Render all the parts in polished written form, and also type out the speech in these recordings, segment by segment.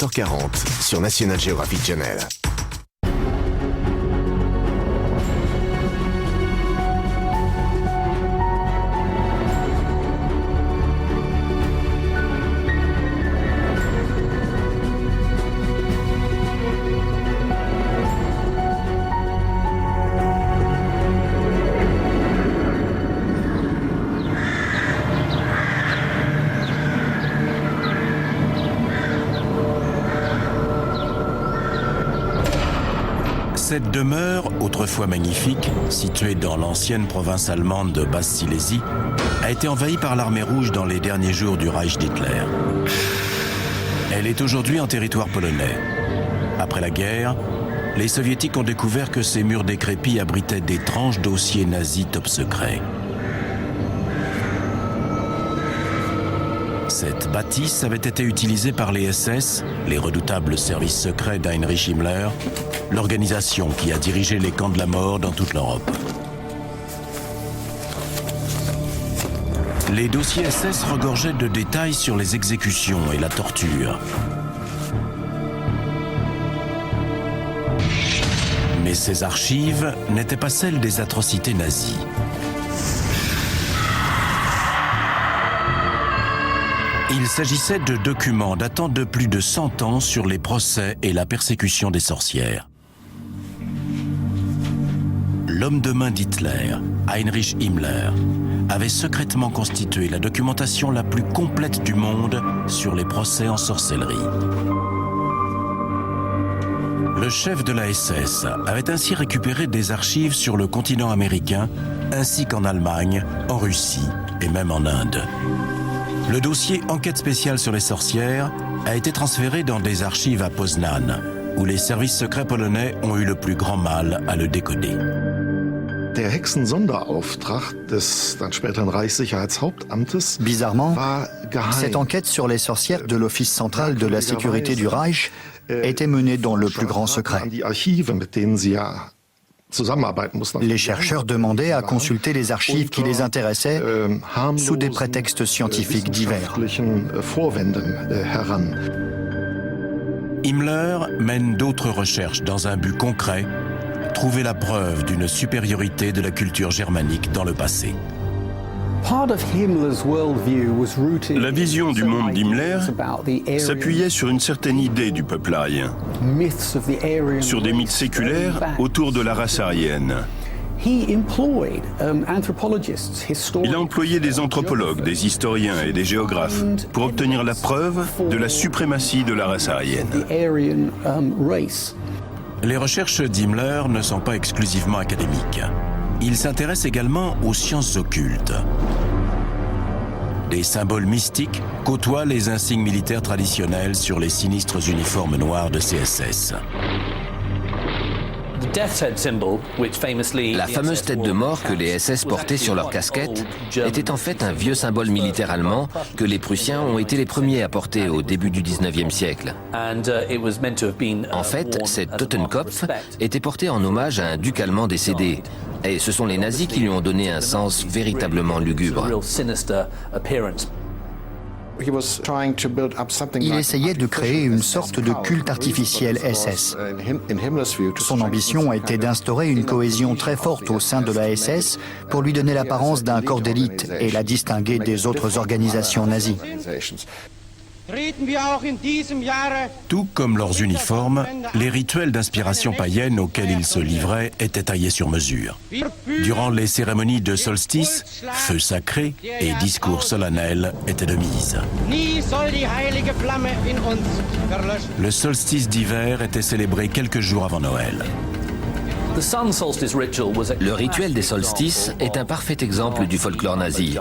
7h40 sur National Geographic Channel. Cette demeure, autrefois magnifique, située dans l'ancienne province allemande de Basse-Silésie, a été envahie par l'armée rouge dans les derniers jours du Reich d'Hitler. Elle est aujourd'hui en territoire polonais. Après la guerre, les soviétiques ont découvert que ces murs décrépits abritaient d'étranges dossiers nazis top secrets. Cette bâtisse avait été utilisée par les SS, les redoutables services secrets d'Heinrich Himmler, l'organisation qui a dirigé les camps de la mort dans toute l'Europe. Les dossiers SS regorgeaient de détails sur les exécutions et la torture. Mais ces archives n'étaient pas celles des atrocités nazies. Il s'agissait de documents datant de plus de 100 ans sur les procès et la persécution des sorcières. L'homme de main d'Hitler, Heinrich Himmler, avait secrètement constitué la documentation la plus complète du monde sur les procès en sorcellerie. Le chef de la SS avait ainsi récupéré des archives sur le continent américain, ainsi qu'en Allemagne, en Russie et même en Inde. Le dossier Enquête spéciale sur les sorcières a été transféré dans des archives à Poznan, où les services secrets polonais ont eu le plus grand mal à le décoder. Der Hexensonderauftrag des dann späteren Reichssicherheitshauptamtes Bizarrement, war geheim. cette enquête sur les sorcières de l'Office central de la sécurité du Reich était menée dans le plus grand secret. Die Archive, mit denen sie ja zusammenarbeiten mussten. Les chercheurs demandaient à consulter les archives qui les intéressaient sous des prétextes scientifiques divers. Vorwänden heran. Himmler mène d'autres recherches dans un but concret, trouver la preuve d'une supériorité de la culture germanique dans le passé. La vision du monde d'Himmler s'appuyait sur une certaine idée du peuple arien, sur des mythes séculaires autour de la race aryenne. Il a employé des anthropologues, des historiens et des géographes pour obtenir la preuve de la suprématie de la race aryenne. Les recherches d'Himmler ne sont pas exclusivement académiques. Il s'intéresse également aux sciences occultes. Des symboles mystiques côtoient les insignes militaires traditionnels sur les sinistres uniformes noirs de CSS. La fameuse tête de mort que les SS portaient sur leur casquette était en fait un vieux symbole militaire allemand que les Prussiens ont été les premiers à porter au début du 19e siècle. En fait, cette Totenkopf était portée en hommage à un duc allemand décédé. Et ce sont les nazis qui lui ont donné un sens véritablement lugubre. Il essayait de créer une sorte de culte artificiel SS. Son ambition était d'instaurer une cohésion très forte au sein de la SS pour lui donner l'apparence d'un corps d'élite et la distinguer des autres organisations nazies. Tout comme leurs uniformes, les rituels d'inspiration païenne auxquels ils se livraient étaient taillés sur mesure. Durant les cérémonies de solstice, feu sacré et discours solennels étaient de mise. Le solstice d'hiver était célébré quelques jours avant Noël. Le rituel des solstices est un parfait exemple du folklore nazi.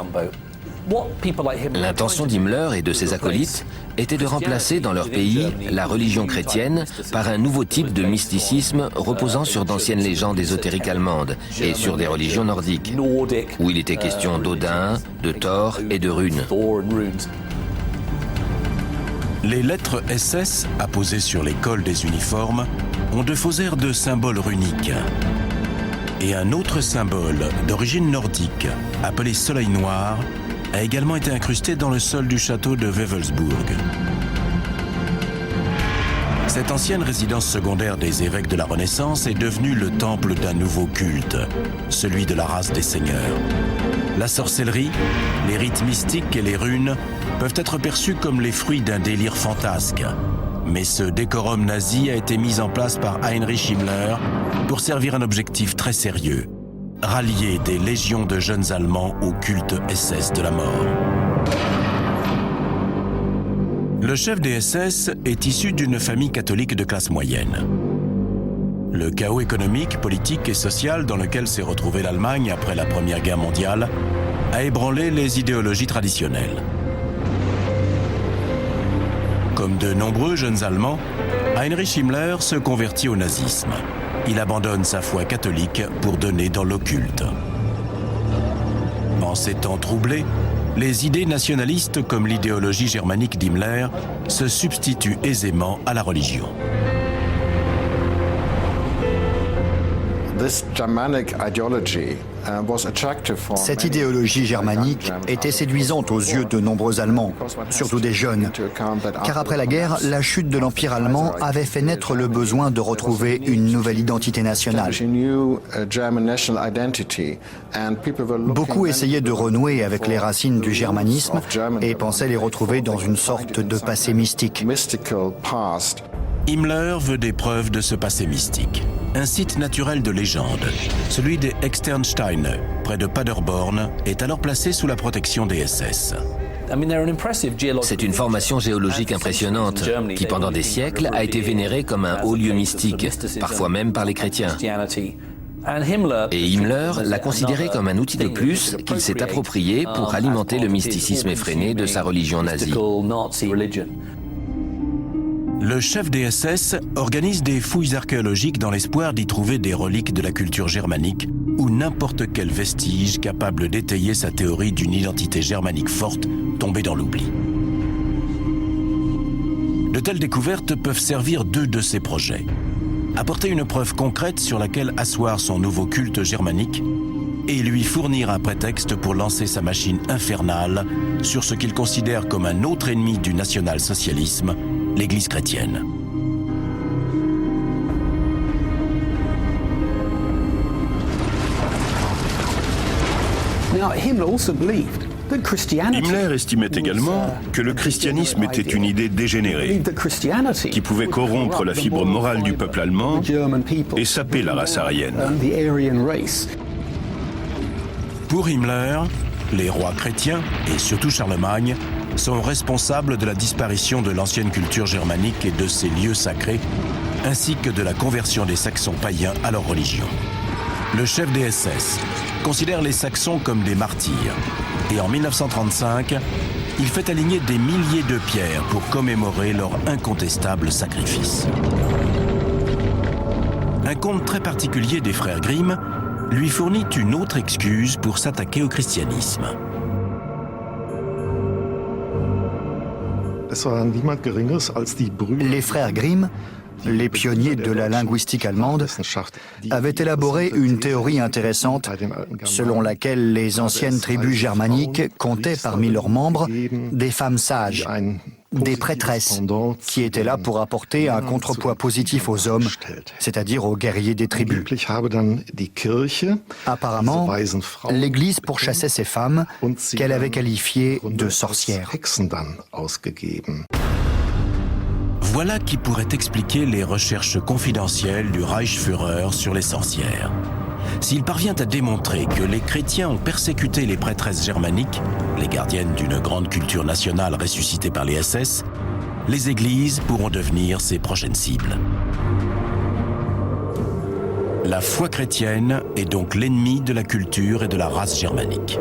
L'intention d'Himmler et de ses acolytes était de remplacer dans leur pays la religion chrétienne par un nouveau type de mysticisme reposant sur d'anciennes légendes ésotériques allemandes et sur des religions nordiques, où il était question d'Odin, de Thor et de runes. Les lettres SS apposées sur les cols des uniformes ont de faux airs de symboles runiques. Et un autre symbole d'origine nordique, appelé Soleil Noir, a également été incrusté dans le sol du château de Wewelsburg. Cette ancienne résidence secondaire des évêques de la Renaissance est devenue le temple d'un nouveau culte, celui de la race des seigneurs. La sorcellerie, les rites mystiques et les runes peuvent être perçus comme les fruits d'un délire fantasque. Mais ce décorum nazi a été mis en place par Heinrich Himmler pour servir un objectif très sérieux: rallier des légions de jeunes Allemands au culte SS de la mort. Le chef des SS est issu d'une famille catholique de classe moyenne. Le chaos économique, politique et social dans lequel s'est retrouvée l'Allemagne après la Première Guerre mondiale a ébranlé les idéologies traditionnelles. Comme de nombreux jeunes Allemands, Heinrich Himmler se convertit au nazisme. Il abandonne sa foi catholique pour donner dans l'occulte. En ces temps troublés, les idées nationalistes comme l'idéologie germanique d'Himmler se substituent aisément à la religion. Cette idéologie germanique était séduisante aux yeux de nombreux Allemands, surtout des jeunes, car après la guerre, la chute de l'Empire allemand avait fait naître le besoin de retrouver une nouvelle identité nationale. Beaucoup essayaient de renouer avec les racines du germanisme et pensaient les retrouver dans une sorte de passé mystique. Himmler veut des preuves de ce passé mystique. Un site naturel de légende, celui des Externsteine, près de Paderborn, est alors placé sous la protection des SS. C'est une formation géologique impressionnante qui, pendant des siècles, a été vénérée comme un haut lieu mystique, parfois même par les chrétiens. Et Himmler l'a considéré comme un outil de plus qu'il s'est approprié pour alimenter le mysticisme effréné de sa religion nazie. Le chef des SS organise des fouilles archéologiques dans l'espoir d'y trouver des reliques de la culture germanique ou n'importe quel vestige capable d'étayer sa théorie d'une identité germanique forte tombée dans l'oubli. De telles découvertes peuvent servir deux de ses projets: apporter une preuve concrète sur laquelle asseoir son nouveau culte germanique et lui fournir un prétexte pour lancer sa machine infernale sur ce qu'il considère comme un autre ennemi du national-socialisme, l'Église chrétienne. Himmler estimait également que le christianisme était une idée dégénérée, qui pouvait corrompre la fibre morale du peuple allemand et saper la race aryenne. Pour Himmler, les rois chrétiens, et surtout Charlemagne, sont responsables de la disparition de l'ancienne culture germanique et de ses lieux sacrés, ainsi que de la conversion des Saxons païens à leur religion. Le chef des SS considère les Saxons comme des martyrs, et en 1935, il fait aligner des milliers de pierres pour commémorer leur incontestable sacrifice. Un conte très particulier des frères Grimm lui fournit une autre excuse pour s'attaquer au christianisme. Les frères Grimm, les pionniers de la linguistique allemande, avaient élaboré une théorie intéressante selon laquelle les anciennes tribus germaniques comptaient parmi leurs membres des femmes sages, des prêtresses, qui étaient là pour apporter un contrepoids positif aux hommes, c'est-à-dire aux guerriers des tribus. Apparemment, l'Église pourchassait ces femmes qu'elle avait qualifiées de sorcières. Voilà qui pourrait expliquer les recherches confidentielles du Reichsführer sur les sorcières. S'il parvient à démontrer que les chrétiens ont persécuté les prêtresses germaniques, les gardiennes d'une grande culture nationale ressuscitée par les SS, les églises pourront devenir ses prochaines cibles. La foi chrétienne est donc l'ennemi de la culture et de la race germanique.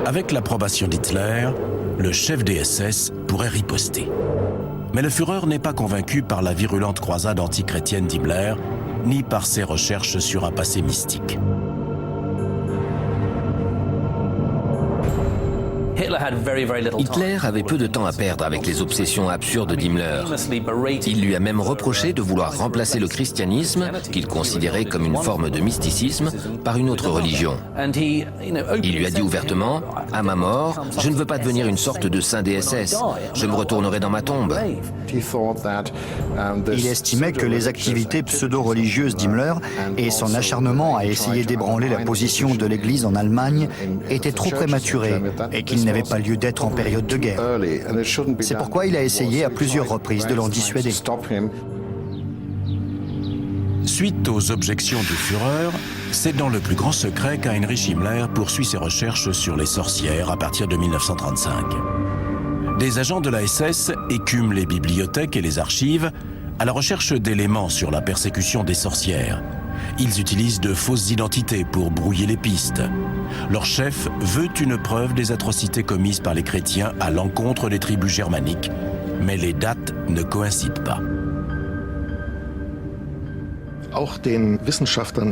Avec l'approbation d'Hitler, le chef des SS pourrait riposter. Mais le Führer n'est pas convaincu par la virulente croisade anti-chrétienne d'Himmler, ni par ses recherches sur un passé mystique. Hitler avait peu de temps à perdre avec les obsessions absurdes d'Himmler. Il lui a même reproché de vouloir remplacer le christianisme, qu'il considérait comme une forme de mysticisme, par une autre religion. Il lui a dit ouvertement « À ma mort, je ne veux pas devenir une sorte de saint des SS. Je me retournerai dans ma tombe. » Il estimait que les activités pseudo-religieuses d'Himmler et son acharnement à essayer d'ébranler la position de l'Église en Allemagne étaient trop prématurés et qu'il n'avait pas lieu d'être en période de guerre. C'est pourquoi il a essayé à plusieurs reprises de l'en dissuader. Suite aux objections du Führer, c'est dans le plus grand secret qu'Heinrich Himmler poursuit ses recherches sur les sorcières à partir de 1935. Des agents de la SS écument les bibliothèques et les archives à la recherche d'éléments sur la persécution des sorcières. Ils utilisent de fausses identités pour brouiller les pistes. Leur chef veut une preuve des atrocités commises par les chrétiens à l'encontre des tribus germaniques, mais les dates ne coïncident pas.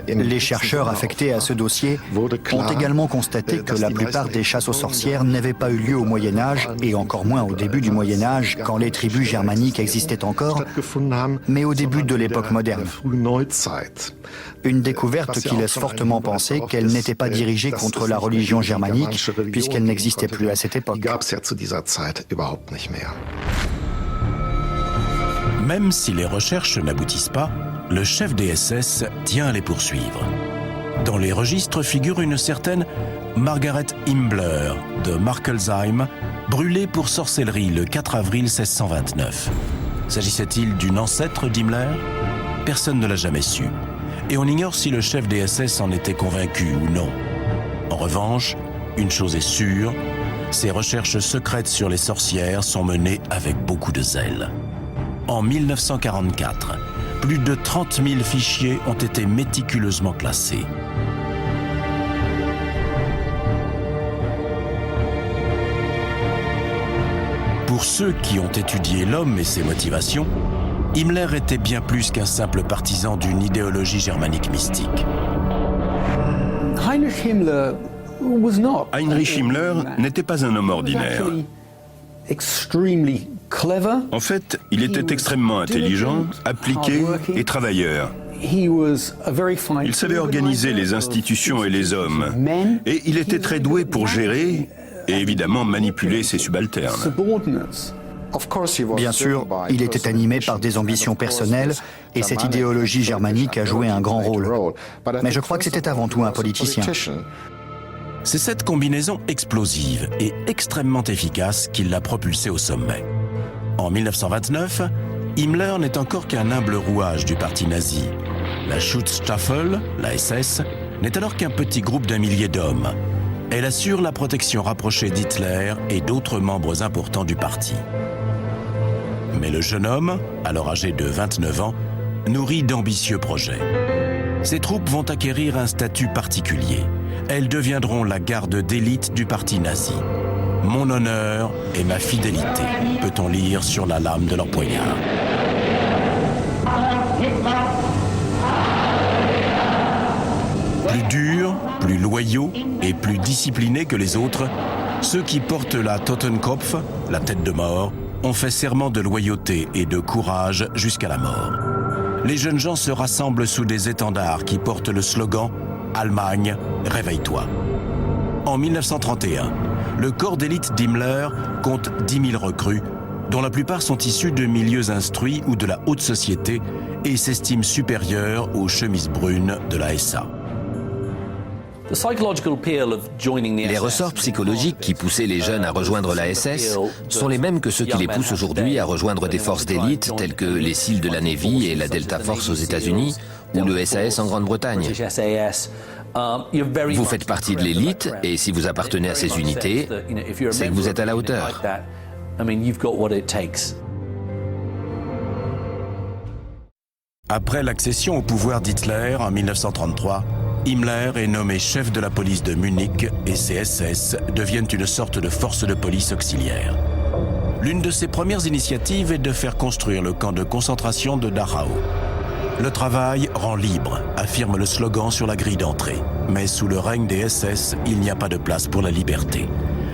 Les chercheurs affectés à ce dossier ont également constaté que la plupart des chasses aux sorcières n'avaient pas eu lieu au Moyen-Âge, et encore moins au début du Moyen-Âge, quand les tribus germaniques existaient encore, mais au début de l'époque moderne. Une découverte qui laisse fortement penser qu'elle n'était pas dirigée contre la religion germanique, puisqu'elle n'existait plus à cette époque. Même si les recherches n'aboutissent pas, le chef des SS tient à les poursuivre. Dans les registres figure une certaine Margaret Himmler de Markelsheim, brûlée pour sorcellerie le 4 avril 1629. S'agissait-il d'une ancêtre d'Himmler? Personne ne l'a jamais su. Et on ignore si le chef des SS en était convaincu ou non. En revanche, une chose est sûre, ces recherches secrètes sur les sorcières sont menées avec beaucoup de zèle. En 1944, plus de 30 000 fichiers ont été méticuleusement classés. Pour ceux qui ont étudié l'homme et ses motivations, Himmler était bien plus qu'un simple partisan d'une idéologie germanique mystique. Heinrich Himmler n'était pas un homme ordinaire. En fait, il était extrêmement intelligent, appliqué et travailleur. Il savait organiser les institutions et les hommes. Et il était très doué pour gérer et évidemment manipuler ses subalternes. Bien sûr, il était animé par des ambitions personnelles et cette idéologie germanique a joué un grand rôle. Mais je crois que c'était avant tout un politicien. C'est cette combinaison explosive et extrêmement efficace qui l'a propulsé au sommet. En 1929, Himmler n'est encore qu'un humble rouage du parti nazi. La Schutzstaffel, la SS, n'est alors qu'un petit groupe d'1 millier d'hommes. Elle assure la protection rapprochée d'Hitler et d'autres membres importants du parti. Mais le jeune homme, alors âgé de 29 ans, nourrit d'ambitieux projets. Ses troupes vont acquérir un statut particulier. Elles deviendront la garde d'élite du parti nazi. Mon honneur et ma fidélité, peut-on lire sur la lame de leur poignard. Plus durs, plus loyaux et plus disciplinés que les autres, ceux qui portent la Totenkopf, la tête de mort, ont fait serment de loyauté et de courage jusqu'à la mort. Les jeunes gens se rassemblent sous des étendards qui portent le slogan « Allemagne, réveille-toi ». En 1931, le corps d'élite d'Himmler compte 10 000 recrues, dont la plupart sont issus de milieux instruits ou de la haute société et s'estiment supérieurs aux chemises brunes de la SA. Les ressorts psychologiques qui poussaient les jeunes à rejoindre la SS sont les mêmes que ceux qui les poussent aujourd'hui à rejoindre des forces d'élite telles que les SEAL de la Navy et la Delta Force aux États-Unis ou le SAS en Grande-Bretagne. Vous faites partie de l'élite et si vous appartenez à ces unités, c'est que vous êtes à la hauteur. Après l'accession au pouvoir d'Hitler en 1933, Himmler est nommé chef de la police de Munich et ses SS deviennent une sorte de force de police auxiliaire. L'une de ses premières initiatives est de faire construire le camp de concentration de Dachau. Le travail rend libre, affirme le slogan sur la grille d'entrée. Mais sous le règne des SS, il n'y a pas de place pour la liberté.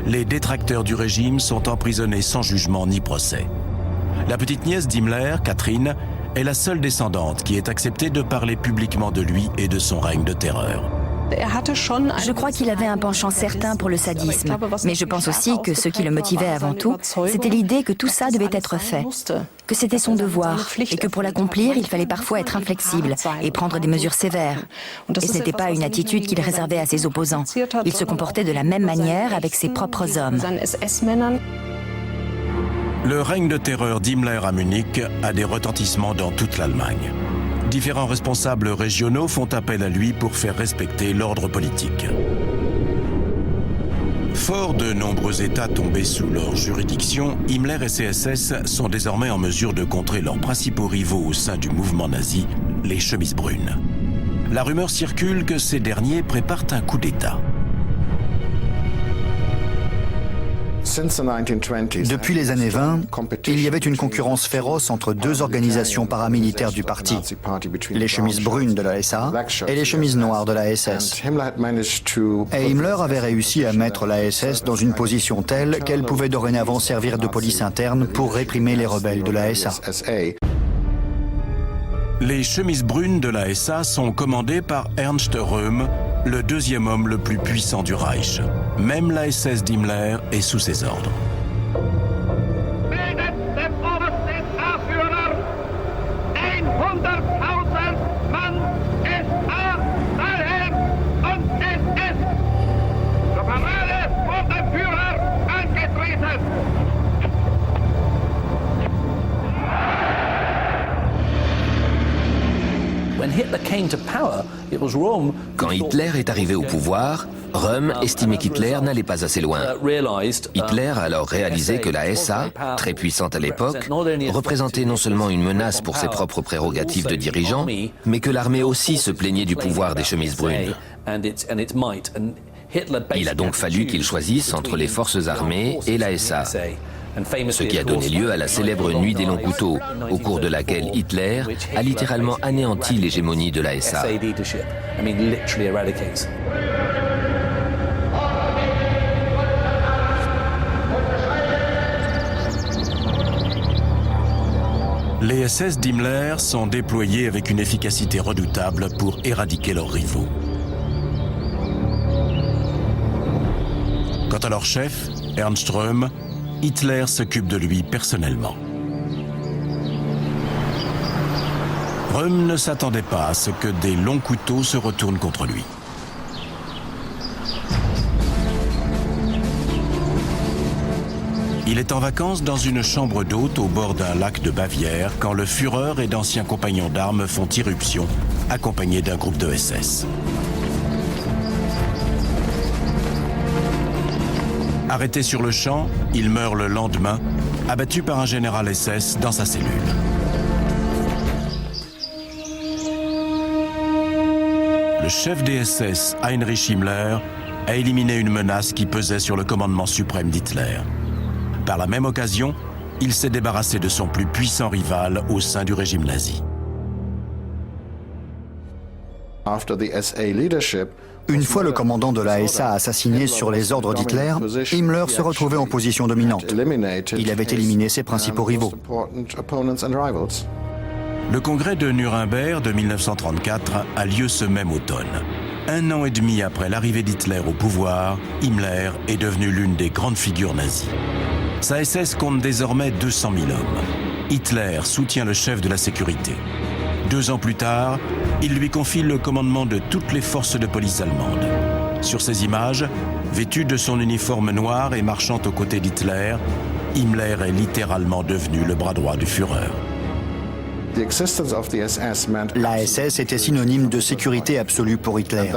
les détracteurs du régime sont emprisonnés sans jugement ni procès. La petite nièce d'Himmler, Catherine, est la seule descendante qui ait accepté de parler publiquement de lui et de son règne de terreur. Je crois qu'il avait un penchant certain pour le sadisme, mais je pense aussi que ce qui le motivait avant tout, c'était l'idée que tout ça devait être fait, que c'était son devoir, et que pour l'accomplir, il fallait parfois être inflexible et prendre des mesures sévères. Et ce n'était pas une attitude qu'il réservait à ses opposants. Il se comportait de la même manière avec ses propres hommes. Le règne de terreur d'Himmler à Munich a des retentissements dans toute l'Allemagne. Différents responsables régionaux font appel à lui pour faire respecter l'ordre politique. Fort de nombreux États tombés sous leur juridiction, Himmler et ses SS sont désormais en mesure de contrer leurs principaux rivaux au sein du mouvement nazi, les chemises brunes. La rumeur circule que ces derniers préparent un coup d'État. Depuis les années 20, il y avait une concurrence féroce entre deux organisations paramilitaires du parti, les chemises brunes de la SA et les chemises noires de la SS. Et Himmler avait réussi à mettre la SS dans une position telle qu'elle pouvait dorénavant servir de police interne pour réprimer les rebelles de la SA. Les chemises brunes de la SA sont commandées par Ernst Röhm, le deuxième homme le plus puissant du Reich. Même la SS d'Himmler est sous ses ordres. Quand Hitler est arrivé au pouvoir, Röhm estimait qu'Hitler n'allait pas assez loin. Hitler a alors réalisé que la SA, très puissante à l'époque, représentait non seulement une menace pour ses propres prérogatives de dirigeant, mais que l'armée aussi se plaignait du pouvoir des chemises brunes. Il a donc fallu qu'il choisisse entre les forces armées et la SA. Ce qui a donné lieu à la célèbre Nuit des longs couteaux, au cours de laquelle Hitler a littéralement anéanti l'hégémonie de la SA. Les SS d'Himmler sont déployés avec une efficacité redoutable pour éradiquer leurs rivaux. Quant à leur chef, Ernst Röhm, Hitler s'occupe de lui personnellement. Röhm ne s'attendait pas à ce que des longs couteaux se retournent contre lui. Il est en vacances dans une chambre d'hôte au bord d'un lac de Bavière quand le Führer et d'anciens compagnons d'armes font irruption, accompagnés d'un groupe de SS. Arrêté sur le champ, il meurt le lendemain, abattu par un général SS dans sa cellule. Le chef des SS, Heinrich Himmler, a éliminé une menace qui pesait sur le commandement suprême d'Hitler. Par la même occasion, il s'est débarrassé de son plus puissant rival au sein du régime nazi. Une fois le commandant de la SA assassiné sur les ordres d'Hitler, Himmler se retrouvait en position dominante. Il avait éliminé ses principaux rivaux. Le congrès de Nuremberg de 1934 a lieu ce même automne. 1 an et demi après l'arrivée d'Hitler au pouvoir, Himmler est devenu l'une des grandes figures nazies. Sa SS compte désormais 200 000 hommes. Hitler soutient le chef de la sécurité. 2 ans plus tard, il lui confie le commandement de toutes les forces de police allemandes. Sur ces images, vêtu de son uniforme noir et marchant aux côtés d'Hitler, Himmler est littéralement devenu le bras droit du Führer. La SS était synonyme de sécurité absolue pour Hitler.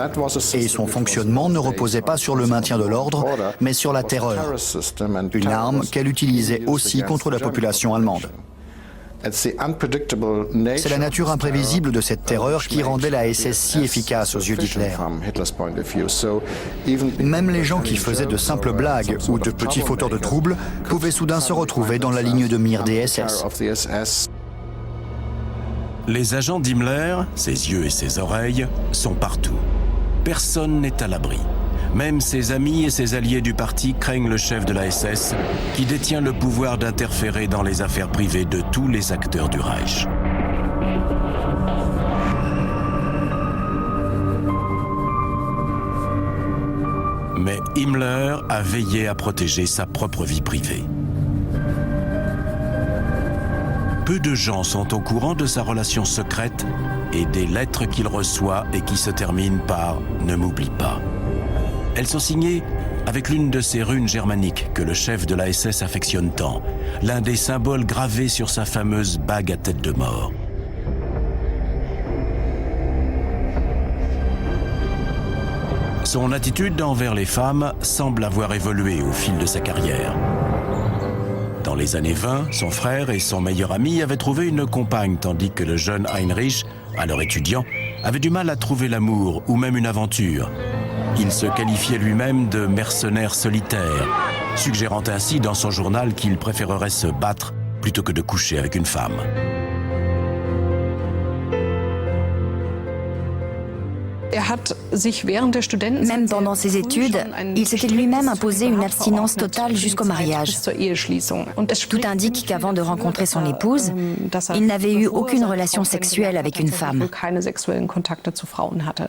Et son fonctionnement ne reposait pas sur le maintien de l'ordre, mais sur la terreur. Une arme qu'elle utilisait aussi contre la population allemande. C'est la nature imprévisible de cette terreur qui rendait la SS si efficace aux yeux d'Hitler. Même les gens qui faisaient de simples blagues ou de petits fauteurs de troubles pouvaient soudain se retrouver dans la ligne de mire des SS. Les agents d'Himmler, ses yeux et ses oreilles, sont partout. Personne n'est à l'abri. Même ses amis et ses alliés du parti craignent le chef de la SS, qui détient le pouvoir d'interférer dans les affaires privées de tous les acteurs du Reich. Mais Himmler a veillé à protéger sa propre vie privée. Peu de gens sont au courant de sa relation secrète et des lettres qu'il reçoit et qui se terminent par « Ne m'oublie pas ». Elles sont signées avec l'une de ces runes germaniques que le chef de la SS affectionne tant, l'un des symboles gravés sur sa fameuse bague à tête de mort. Son attitude envers les femmes semble avoir évolué au fil de sa carrière. Dans les années 20, son frère et son meilleur ami avaient trouvé une compagne, tandis que le jeune Heinrich, alors étudiant, avait du mal à trouver l'amour ou même une aventure. Il se qualifiait lui-même de mercenaire solitaire, suggérant ainsi dans son journal qu'il préférerait se battre plutôt que de coucher avec une femme. Même pendant ses études, il s'était lui-même imposé une abstinence totale jusqu'au mariage. Tout indique qu'avant de rencontrer son épouse, il n'avait eu aucune relation sexuelle avec une femme.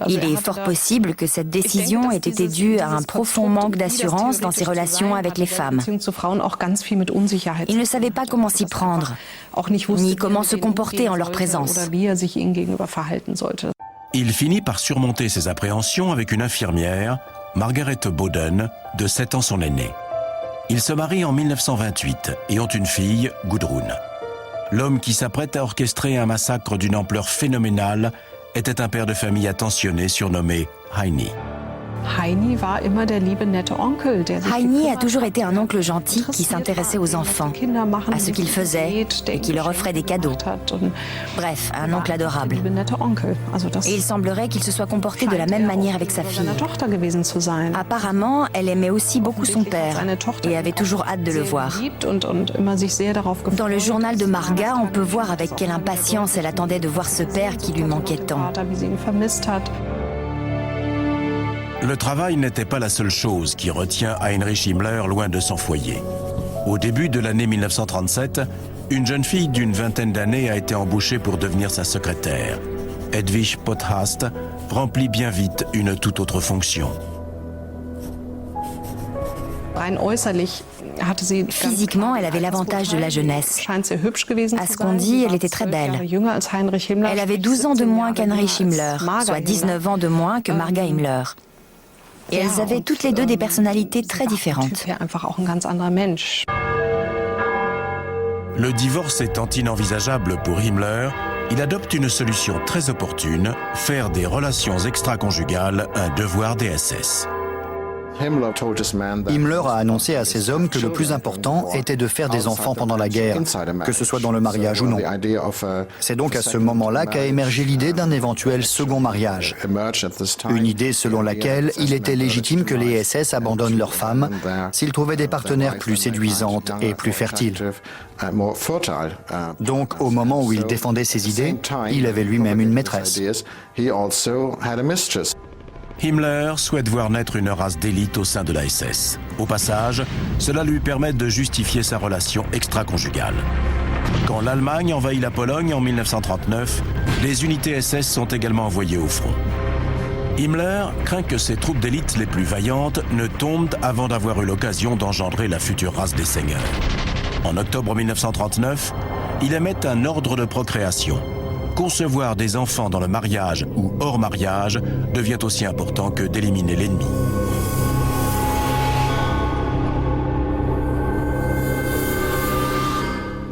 Il est fort possible que cette décision ait été due à un profond manque d'assurance dans ses relations avec les femmes. Il ne savait pas comment s'y prendre, ni comment se comporter en leur présence. Il finit par surmonter ses appréhensions avec une infirmière, Margaret Boden, de 7 ans son aînée. Ils se marient en 1928 et ont une fille, Gudrun. L'homme qui s'apprête à orchestrer un massacre d'une ampleur phénoménale était un père de famille attentionné surnommé Heini. Heini a toujours été un oncle gentil qui s'intéressait aux enfants, à ce qu'ils faisaient et qui leur offrait des cadeaux. Bref, un oncle adorable. Et il semblerait qu'il se soit comporté de la même manière avec sa fille. Apparemment, elle aimait aussi beaucoup son père et avait toujours hâte de le voir. Dans le journal de Marga, on peut voir avec quelle impatience elle attendait de voir ce père qui lui manquait tant. Le travail n'était pas la seule chose qui retient Heinrich Himmler loin de son foyer. Au début de l'année 1937, une jeune fille d'une vingtaine d'années a été embauchée pour devenir sa secrétaire. Hedwig Pothast remplit bien vite une toute autre fonction. Physiquement, elle avait l'avantage de la jeunesse. À ce qu'on dit, elle était très belle. Elle avait 12 ans de moins qu'Heinrich Himmler, soit 19 ans de moins que Marga Himmler. Et elles avaient toutes les deux des personnalités très différentes. Le divorce étant inenvisageable pour Himmler, il adopte une solution très opportune, faire des relations extra-conjugales un devoir des SS. Himmler a annoncé à ses hommes que le plus important était de faire des enfants pendant la guerre, que ce soit dans le mariage ou non. C'est donc à ce moment-là qu'a émergé l'idée d'un éventuel second mariage. Une idée selon laquelle il était légitime que les SS abandonnent leurs femmes s'ils trouvaient des partenaires plus séduisantes et plus fertiles. Donc, au moment où il défendait ses idées, il avait lui-même une maîtresse. Himmler souhaite voir naître une race d'élite au sein de la SS. Au passage, cela lui permet de justifier sa relation extra-conjugale. Quand l'Allemagne envahit la Pologne en 1939, les unités SS sont également envoyées au front. Himmler craint que ses troupes d'élite les plus vaillantes ne tombent avant d'avoir eu l'occasion d'engendrer la future race des seigneurs. En octobre 1939, il émet un ordre de procréation. Concevoir des enfants dans le mariage ou hors mariage devient aussi important que d'éliminer l'ennemi.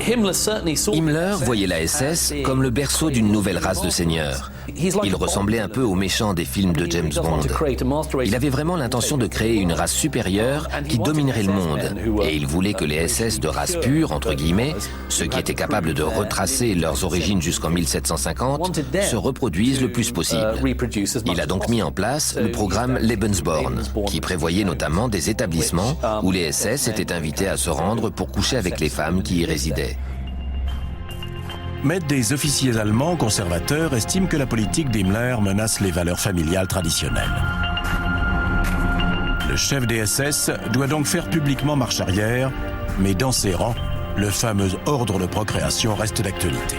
Himmler voyait la SS comme le berceau d'une nouvelle race de seigneurs. Il ressemblait un peu aux méchants des films de James Bond. Il avait vraiment l'intention de créer une race supérieure qui dominerait le monde. Et il voulait que les SS de race pure, entre guillemets, ceux qui étaient capables de retracer leurs origines jusqu'en 1750, se reproduisent le plus possible. Il a donc mis en place le programme Lebensborn, qui prévoyait notamment des établissements où les SS étaient invités à se rendre pour coucher avec les femmes qui y résidaient. Mais des officiers allemands conservateurs estiment que la politique d'Himmler menace les valeurs familiales traditionnelles. Le chef des SS doit donc faire publiquement marche arrière, mais dans ses rangs, le fameux ordre de procréation reste d'actualité.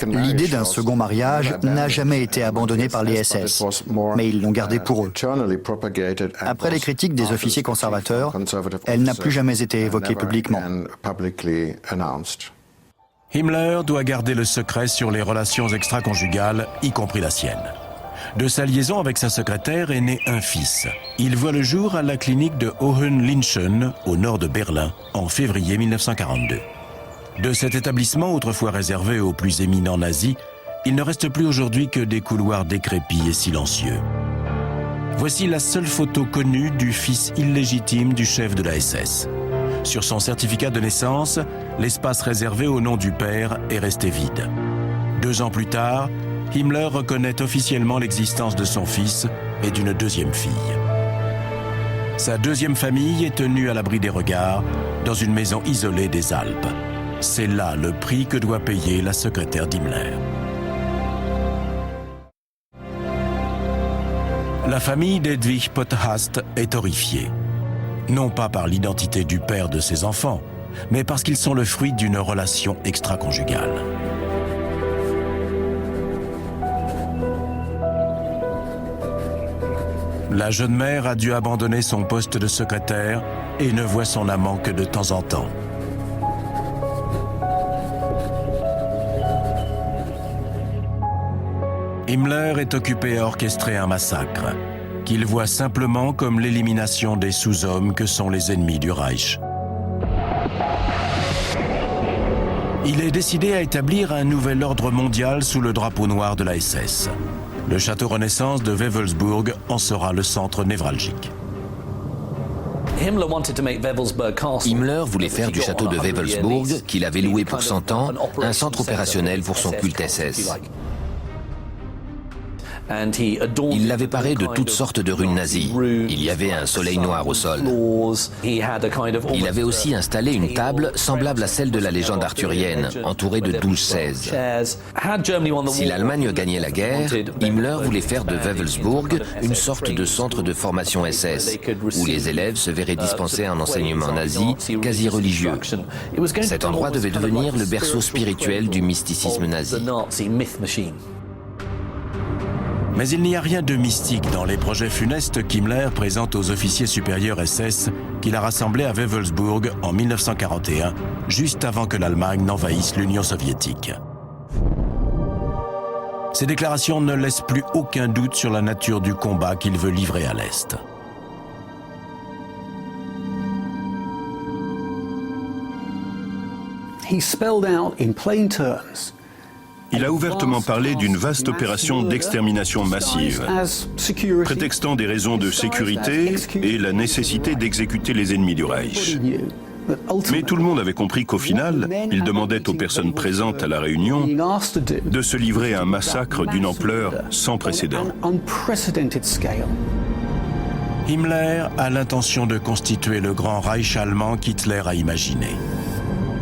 L'idée d'un second mariage n'a jamais été abandonnée par les SS, mais ils l'ont gardée pour eux. Après les critiques des officiers conservateurs, elle n'a plus jamais été évoquée publiquement. Himmler doit garder le secret sur les relations extra-conjugales, y compris la sienne. De sa liaison avec sa secrétaire est né un fils. Il voit le jour à la clinique de Hohenlychen, au nord de Berlin, en février 1942. De cet établissement, autrefois réservé aux plus éminents nazis, il ne reste plus aujourd'hui que des couloirs décrépits et silencieux. Voici la seule photo connue du fils illégitime du chef de la SS. Sur son certificat de naissance, l'espace réservé au nom du père est resté vide. 2 ans plus tard, Himmler reconnaît officiellement l'existence de son fils et d'une deuxième fille. Sa deuxième famille est tenue à l'abri des regards dans une maison isolée des Alpes. C'est là le prix que doit payer la secrétaire d'Himmler. La famille d'Edwig Potthast est horrifiée. Non pas par l'identité du père de ses enfants, mais parce qu'ils sont le fruit d'une relation extra-conjugale. La jeune mère a dû abandonner son poste de secrétaire et ne voit son amant que de temps en temps. Himmler est occupé à orchestrer un massacre, qu'il voit simplement comme l'élimination des sous-hommes que sont les ennemis du Reich. Il est décidé à établir un nouvel ordre mondial sous le drapeau noir de la SS. Le château Renaissance de Wewelsburg en sera le centre névralgique. Himmler voulait faire du château de Wewelsburg, qu'il avait loué pour 100 ans, un centre opérationnel pour son culte SS. Il l'avait paré de toutes sortes de runes nazies. Il y avait un soleil noir au sol. Il avait aussi installé une table semblable à celle de la légende arthurienne, entourée de 12 chaises. Si l'Allemagne gagnait la guerre, Himmler voulait faire de Wewelsburg une sorte de centre de formation SS, où les élèves se verraient dispenser un enseignement nazi quasi religieux. Cet endroit devait devenir le berceau spirituel du mysticisme nazi. Mais il n'y a rien de mystique dans les projets funestes qu'Himmler présente aux officiers supérieurs SS qu'il a rassemblés à Wewelsburg en 1941, juste avant que l'Allemagne n'envahisse l'Union soviétique. Ces déclarations ne laissent plus aucun doute sur la nature du combat qu'il veut livrer à l'Est. Il a ouvertement parlé d'une vaste opération d'extermination massive, prétextant des raisons de sécurité et la nécessité d'exécuter les ennemis du Reich. Mais tout le monde avait compris qu'au final, il demandait aux personnes présentes à la réunion de se livrer à un massacre d'une ampleur sans précédent. Himmler a l'intention de constituer le grand Reich allemand qu'Hitler a imaginé.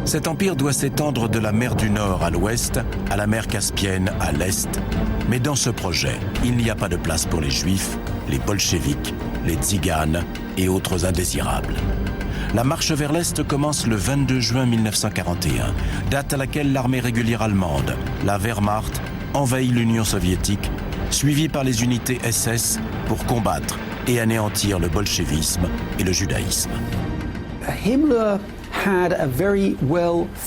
Cet empire doit s'étendre de la mer du Nord à l'ouest, à la mer Caspienne à l'est. Mais dans ce projet, il n'y a pas de place pour les Juifs, les bolcheviks, les tziganes et autres indésirables. La marche vers l'est commence le 22 juin 1941, date à laquelle l'armée régulière allemande, la Wehrmacht, envahit l'Union soviétique, suivie par les unités SS pour combattre et anéantir le bolchevisme et le judaïsme.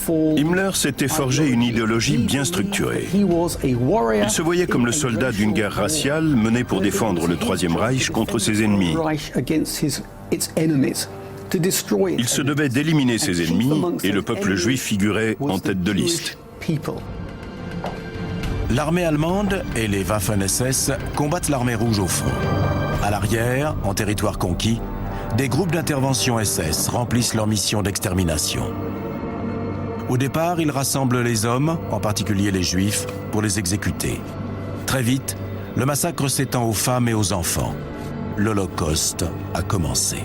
Himmler s'était forgé une idéologie bien structurée. Il se voyait comme le soldat d'une guerre raciale menée pour défendre le Troisième Reich contre ses ennemis. Il se devait d'éliminer ses ennemis et le peuple juif figurait en tête de liste. L'armée allemande et les Waffen-SS combattent l'armée rouge au front. À l'arrière, en territoire conquis, des groupes d'intervention SS remplissent leur mission d'extermination. Au départ, ils rassemblent les hommes, en particulier les Juifs, pour les exécuter. Très vite, le massacre s'étend aux femmes et aux enfants. L'Holocauste a commencé.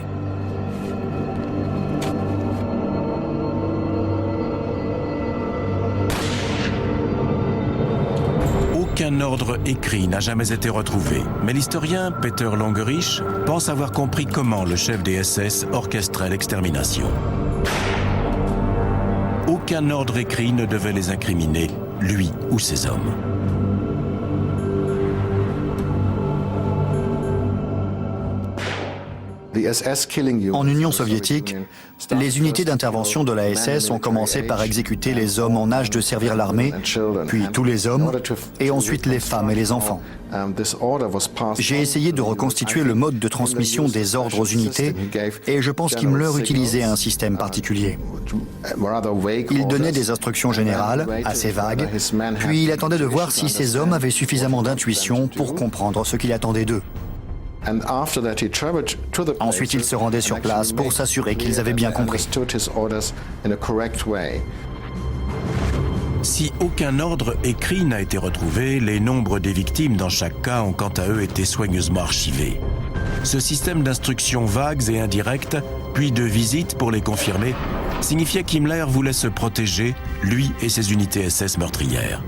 Aucun ordre écrit n'a jamais été retrouvé, mais l'historien Peter Longerich pense avoir compris comment le chef des SS orchestrait l'extermination. Aucun ordre écrit ne devait les incriminer, lui ou ses hommes. En Union soviétique, les unités d'intervention de la SS ont commencé par exécuter les hommes en âge de servir l'armée, puis tous les hommes, et ensuite les femmes et les enfants. J'ai essayé de reconstituer le mode de transmission des ordres aux unités, et je pense qu'Himmler utilisait un système particulier. Il donnait des instructions générales, assez vagues, puis il attendait de voir si ses hommes avaient suffisamment d'intuition pour comprendre ce qu'il attendait d'eux. Ensuite, il se rendait sur place pour s'assurer qu'ils avaient bien compris. Si aucun ordre écrit n'a été retrouvé, les nombres des victimes dans chaque cas ont quant à eux été soigneusement archivés. Ce système d'instructions vagues et indirectes, puis de visites pour les confirmer, signifiait qu'Himmler voulait se protéger, lui et ses unités SS meurtrières.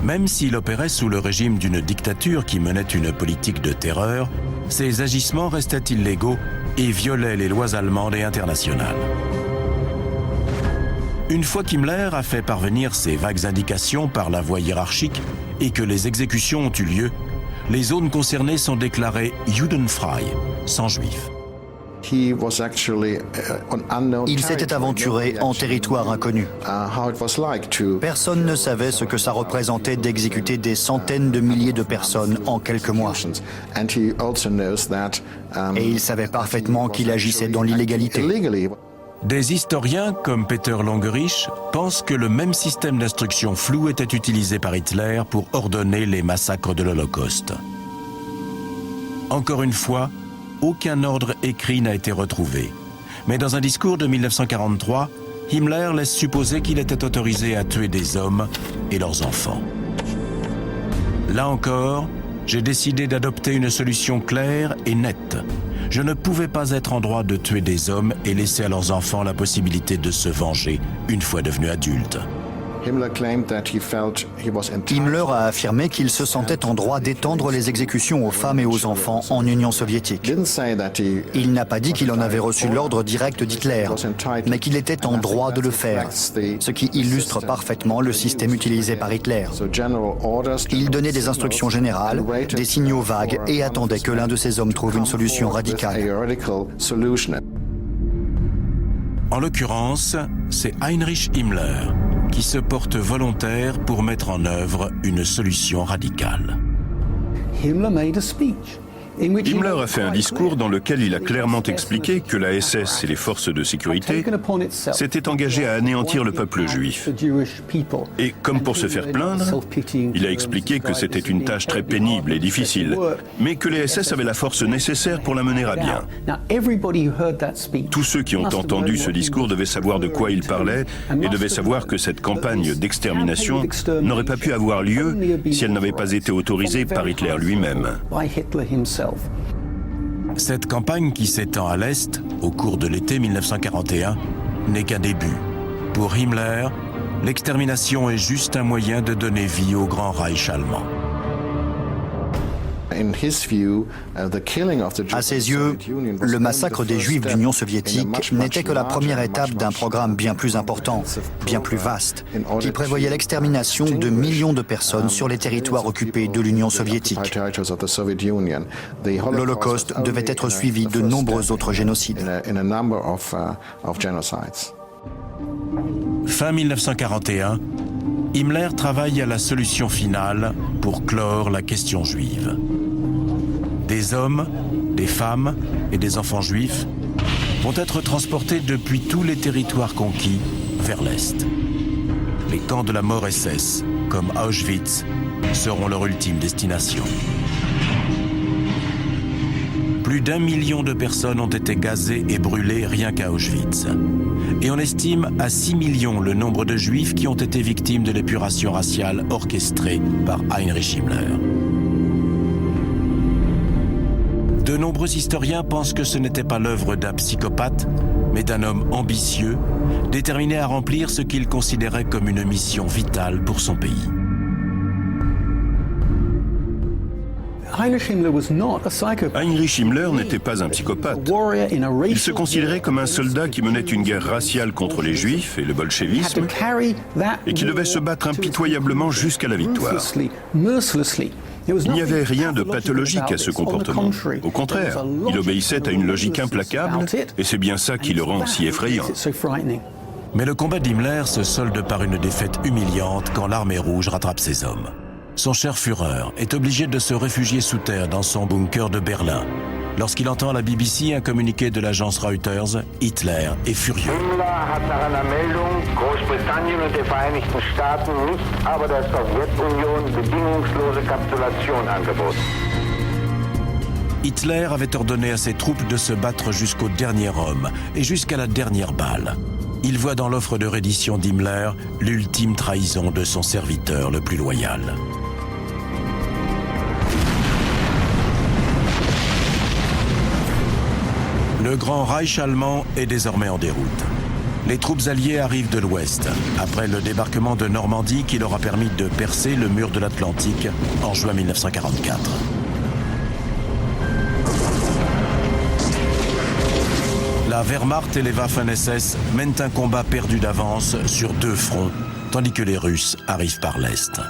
Même s'il opérait sous le régime d'une dictature qui menait une politique de terreur, ses agissements restaient illégaux et violaient les lois allemandes et internationales. Une fois qu'Himmler a fait parvenir ces vagues indications par la voie hiérarchique et que les exécutions ont eu lieu, les zones concernées sont déclarées Judenfrei, sans juifs. Il s'était aventuré en territoire inconnu. Personne ne savait ce que ça représentait d'exécuter des centaines de milliers de personnes en quelques mois. Et il savait parfaitement qu'il agissait dans l'illégalité. Des historiens comme Peter Longerich pensent que le même système d'instruction flou était utilisé par Hitler pour ordonner les massacres de l'Holocauste. Encore une fois, aucun ordre écrit n'a été retrouvé. Mais dans un discours de 1943, Himmler laisse supposer qu'il était autorisé à tuer des hommes et leurs enfants. Là encore, j'ai décidé d'adopter une solution claire et nette. Je ne pouvais pas être en droit de tuer des hommes et laisser à leurs enfants la possibilité de se venger une fois devenus adultes. Himmler a affirmé qu'il se sentait en droit d'étendre les exécutions aux femmes et aux enfants en Union soviétique. Il n'a pas dit qu'il en avait reçu l'ordre direct d'Hitler, mais qu'il était en droit de le faire, ce qui illustre parfaitement le système utilisé par Hitler. Il donnait des instructions générales, des signaux vagues et attendait que l'un de ses hommes trouve une solution radicale. En l'occurrence, c'est Heinrich Himmler qui se porte volontaire pour mettre en œuvre une solution radicale. Himmler a fait un discours dans lequel il a clairement expliqué que la SS et les forces de sécurité s'étaient engagées à anéantir le peuple juif. Et comme pour se faire plaindre, il a expliqué que c'était une tâche très pénible et difficile, mais que les SS avaient la force nécessaire pour la mener à bien. Tous ceux qui ont entendu ce discours devaient savoir de quoi il parlait et devaient savoir que cette campagne d'extermination n'aurait pas pu avoir lieu si elle n'avait pas été autorisée par Hitler lui-même. Cette campagne qui s'étend à l'Est, au cours de l'été 1941, n'est qu'un début. Pour Himmler, l'extermination est juste un moyen de donner vie au Grand Reich allemand. À ses yeux, le massacre des Juifs d'Union soviétique n'était que la première étape d'un programme bien plus important, bien plus vaste, qui prévoyait l'extermination de millions de personnes sur les territoires occupés de l'Union soviétique. L'Holocauste devait être suivi de nombreux autres génocides. Fin 1941, Himmler travaille à la solution finale pour clore la question juive. Des hommes, des femmes et des enfants juifs vont être transportés depuis tous les territoires conquis vers l'Est. Les camps de la mort SS, comme Auschwitz, seront leur ultime destination. Plus d'1 million de personnes ont été gazées et brûlées rien qu'à Auschwitz. Et on estime à 6 millions le nombre de Juifs qui ont été victimes de l'épuration raciale orchestrée par Heinrich Himmler. De nombreux historiens pensent que ce n'était pas l'œuvre d'un psychopathe, mais d'un homme ambitieux, déterminé à remplir ce qu'il considérait comme une mission vitale pour son pays. Heinrich Himmler n'était pas un psychopathe. Il se considérait comme un soldat qui menait une guerre raciale contre les Juifs et le bolchevisme et qui devait se battre impitoyablement jusqu'à la victoire. Il n'y avait rien de pathologique à ce comportement. Au contraire, il obéissait à une logique implacable et c'est bien ça qui le rend si effrayant. Mais le combat d'Himmler se solde par une défaite humiliante quand l'armée rouge rattrape ses hommes. Son cher Führer est obligé de se réfugier sous terre dans son bunker de Berlin. Lorsqu'il entend à la BBC un communiqué de l'agence Reuters, Hitler est furieux. Himmler hat nach einer Meldung Großbritannien und die Vereinigten Staaten, nicht aber der Sowjetunion bedingungslose Kapitulation angeboten. Hitler avait ordonné à ses troupes de se battre jusqu'au dernier homme et jusqu'à la dernière balle. Il voit dans l'offre de reddition d'Himmler l'ultime trahison de son serviteur le plus loyal. Le grand Reich allemand est désormais en déroute. Les troupes alliées arrivent de l'Ouest, après le débarquement de Normandie qui leur a permis de percer le mur de l'Atlantique en juin 1944. La Wehrmacht et les Waffen-SS mènent un combat perdu d'avance sur deux fronts, tandis que les Russes arrivent par l'Est.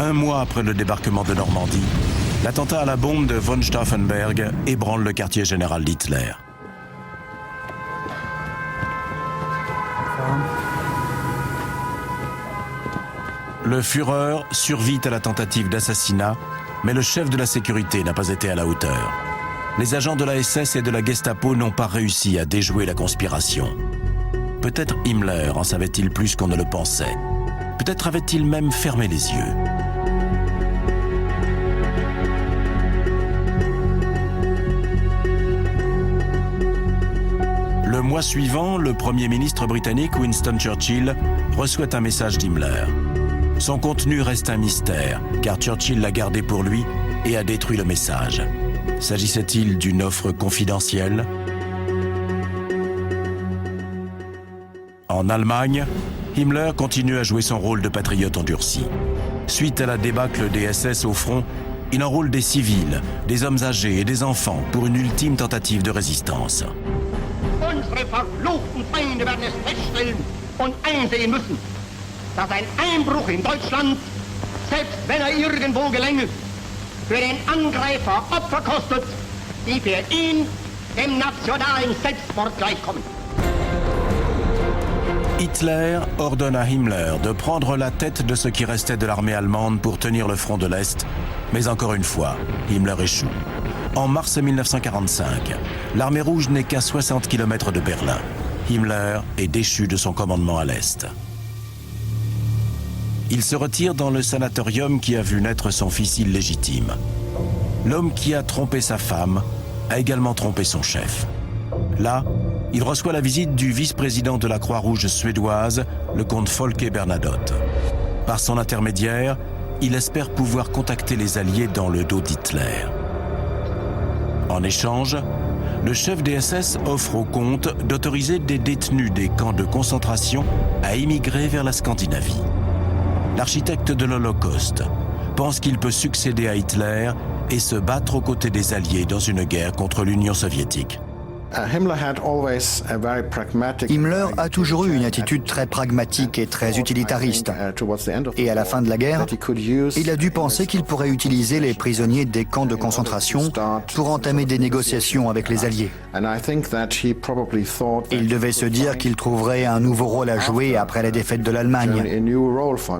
Un mois après le débarquement de Normandie, l'attentat à la bombe de von Stauffenberg ébranle le quartier général d'Hitler. Le Führer survit à la tentative d'assassinat, mais le chef de la sécurité n'a pas été à la hauteur. Les agents de la SS et de la Gestapo n'ont pas réussi à déjouer la conspiration. Peut-être Himmler en savait-il plus qu'on ne le pensait. Peut-être avait-il même fermé les yeux. Le mois suivant, le Premier ministre britannique Winston Churchill reçoit un message d'Himmler. Son contenu reste un mystère, car Churchill l'a gardé pour lui et a détruit le message. S'agissait-il d'une offre confidentielle? En Allemagne, Himmler continue à jouer son rôle de patriote endurci. Suite à la débâcle des SS au front, il enrôle des civils, des hommes âgés et des enfants pour une ultime tentative de résistance. Unsere verfluchten Feinde werden es feststellen und einsehen müssen, dass ein Einbruch in Deutschland, selbst wenn irgendwo gelänge, für den Angreifer Opfer kostet, die für ihn dem nationalen Selbstmord gleichkommen. Hitler ordonne à Himmler de prendre la tête de ce qui restait de l'armée allemande pour tenir le front de l'Est, mais encore une fois, Himmler échoue. En mars 1945, l'armée rouge n'est qu'à 60 km de Berlin. Himmler est déchu de son commandement à l'Est. Il se retire dans le sanatorium qui a vu naître son fils illégitime. L'homme qui a trompé sa femme a également trompé son chef. Là, il reçoit la visite du vice-président de la Croix-Rouge suédoise, le comte Folke Bernadotte. Par son intermédiaire, il espère pouvoir contacter les Alliés dans le dos d'Hitler. En échange, le chef des SS offre au comte d'autoriser des détenus des camps de concentration à émigrer vers la Scandinavie. L'architecte de l'Holocauste pense qu'il peut succéder à Hitler et se battre aux côtés des Alliés dans une guerre contre l'Union soviétique. Himmler a toujours eu une attitude très pragmatique et très utilitariste. Et à la fin de la guerre, il a dû penser qu'il pourrait utiliser les prisonniers des camps de concentration pour entamer des négociations avec les Alliés. Il devait se dire qu'il trouverait un nouveau rôle à jouer après la défaite de l'Allemagne,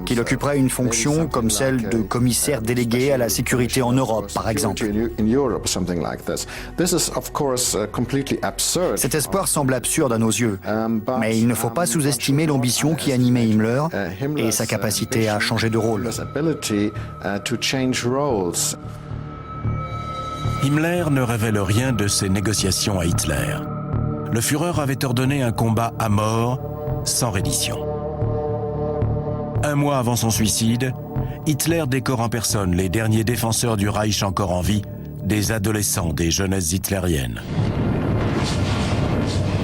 qu'il occuperait une fonction comme celle de commissaire délégué à la sécurité en Europe, par exemple. Cet espoir semble absurde à nos yeux, mais il ne faut pas sous-estimer l'ambition qui animait Himmler et sa capacité à changer de rôle. Himmler ne révèle rien de ses négociations à Hitler. Le Führer avait ordonné un combat à mort, sans reddition. Un mois avant son suicide, Hitler décore en personne les derniers défenseurs du Reich encore en vie, des adolescents des jeunesses hitlériennes.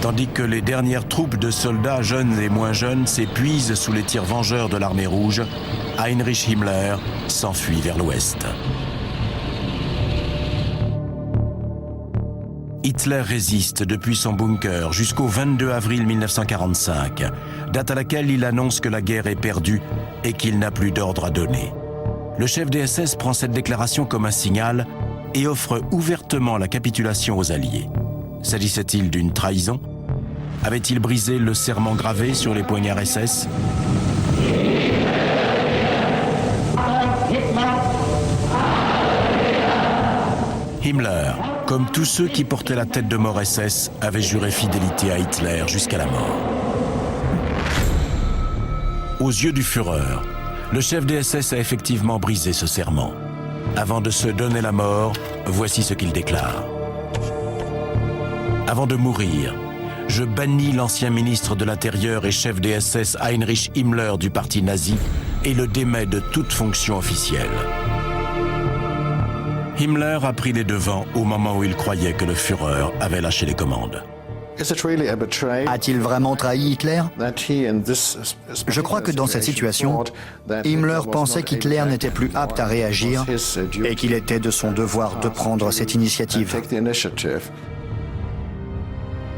tandis que les dernières troupes de soldats jeunes et moins jeunes s'épuisent sous les tirs vengeurs de l'armée rouge, Heinrich Himmler s'enfuit vers l'ouest. Hitler résiste depuis son bunker jusqu'au 22 avril 1945, date à laquelle il annonce que la guerre est perdue et qu'il n'a plus d'ordre à donner. Le chef des SS prend cette déclaration comme un signal et offre ouvertement la capitulation aux Alliés. S'agissait-il d'une trahison? Avait-il brisé le serment gravé sur les poignards SS? Himmler, comme tous ceux qui portaient la tête de mort SS, avait juré fidélité à Hitler jusqu'à la mort. Aux yeux du Führer, le chef des SS a effectivement brisé ce serment. Avant de se donner la mort, voici ce qu'il déclare. Avant de mourir, je bannis l'ancien ministre de l'Intérieur et chef des SS Heinrich Himmler du parti nazi et le démets de toute fonction officielle. Himmler a pris les devants au moment où il croyait que le Führer avait lâché les commandes. A-t-il vraiment trahi Hitler? Je crois que dans cette situation, Himmler pensait qu'Hitler n'était plus apte à réagir et qu'il était de son devoir de prendre cette initiative.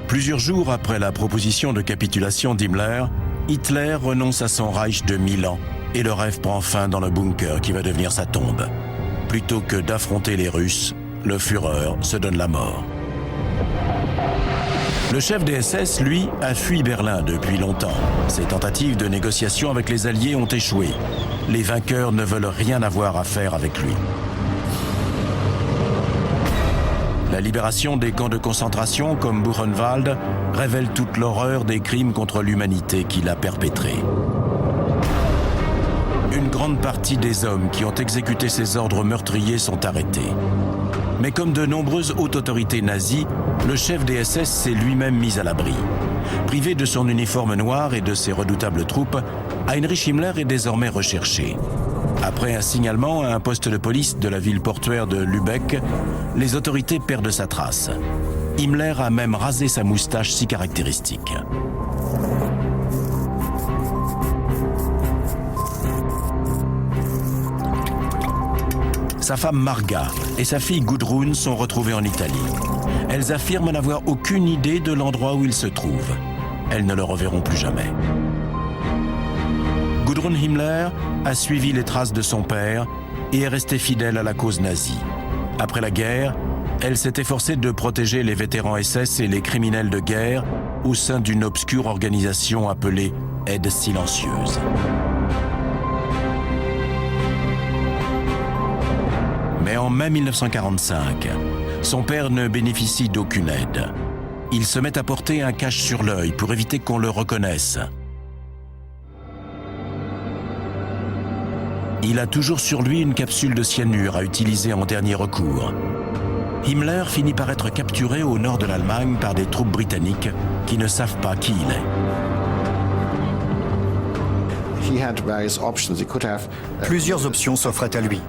Plusieurs jours après la proposition de capitulation d'Himmler, Hitler renonce à son Reich de 1000 ans et le rêve prend fin dans le bunker qui va devenir sa tombe. Plutôt que d'affronter les Russes, le Führer se donne la mort. Le chef des SS, lui, a fui Berlin depuis longtemps. Ses tentatives de négociation avec les Alliés ont échoué. Les vainqueurs ne veulent rien avoir à faire avec lui. La libération des camps de concentration comme Buchenwald révèle toute l'horreur des crimes contre l'humanité qu'il a perpétrés. Une grande partie des hommes qui ont exécuté ces ordres meurtriers sont arrêtés. Mais comme de nombreuses hautes autorités nazies, le chef des SS s'est lui-même mis à l'abri. Privé de son uniforme noir et de ses redoutables troupes, Heinrich Himmler est désormais recherché. Après un signalement à un poste de police de la ville portuaire de Lübeck, les autorités perdent sa trace. Himmler a même rasé sa moustache si caractéristique. Sa femme Marga et sa fille Gudrun sont retrouvées en Italie. Elles affirment n'avoir aucune idée de l'endroit où il se trouve. Elles ne le reverront plus jamais. Gudrun Himmler a suivi les traces de son père et est restée fidèle à la cause nazie. Après la guerre, elle s'est efforcée de protéger les vétérans SS et les criminels de guerre au sein d'une obscure organisation appelée Aide silencieuse. Mais en mai 1945, son père ne bénéficie d'aucune aide. Il se met à porter un cache sur l'œil pour éviter qu'on le reconnaisse. Il a toujours sur lui une capsule de cyanure à utiliser en dernier recours. Himmler finit par être capturé au nord de l'Allemagne par des troupes britanniques qui ne savent pas qui il est. Plusieurs options s'offraient à lui.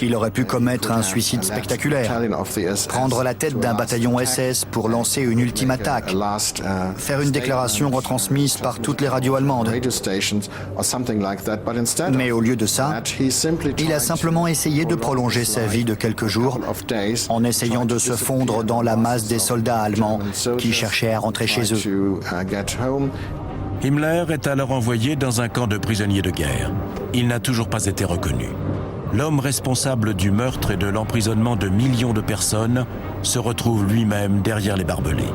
Il aurait pu commettre un suicide spectaculaire, prendre la tête d'un bataillon SS pour lancer une ultime attaque, faire une déclaration retransmise par toutes les radios allemandes. Mais au lieu de ça, il a simplement essayé de prolonger sa vie de quelques jours en essayant de se fondre dans la masse des soldats allemands qui cherchaient à rentrer chez eux. Himmler est alors envoyé dans un camp de prisonniers de guerre. Il n'a toujours pas été reconnu. L'homme responsable du meurtre et de l'emprisonnement de millions de personnes se retrouve lui-même derrière les barbelés.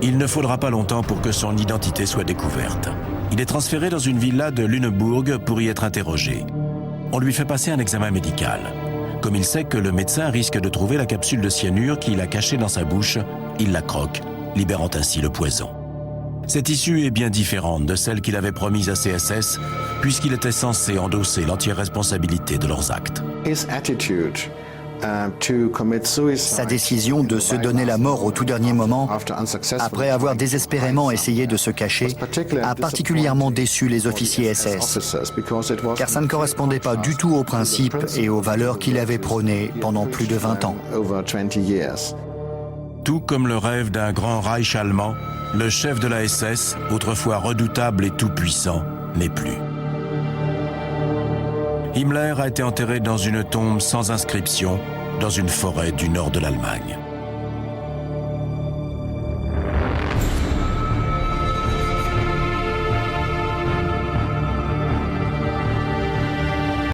Il ne faudra pas longtemps pour que son identité soit découverte. Il est transféré dans une villa de Lüneburg pour y être interrogé. On lui fait passer un examen médical. Comme il sait que le médecin risque de trouver la capsule de cyanure qu'il a cachée dans sa bouche, il la croque, libérant ainsi le poison. Cette issue est bien différente de celle qu'il avait promise à ses SS, puisqu'il était censé endosser l'entière responsabilité de leurs actes. Sa décision de se donner la mort au tout dernier moment, après avoir désespérément essayé de se cacher, a particulièrement déçu les officiers SS, car ça ne correspondait pas du tout aux principes et aux valeurs qu'il avait prônées pendant plus de 20 ans. Tout comme le rêve d'un grand Reich allemand, le chef de la SS, autrefois redoutable et tout-puissant, n'est plus. Himmler a été enterré dans une tombe sans inscription, dans une forêt du nord de l'Allemagne.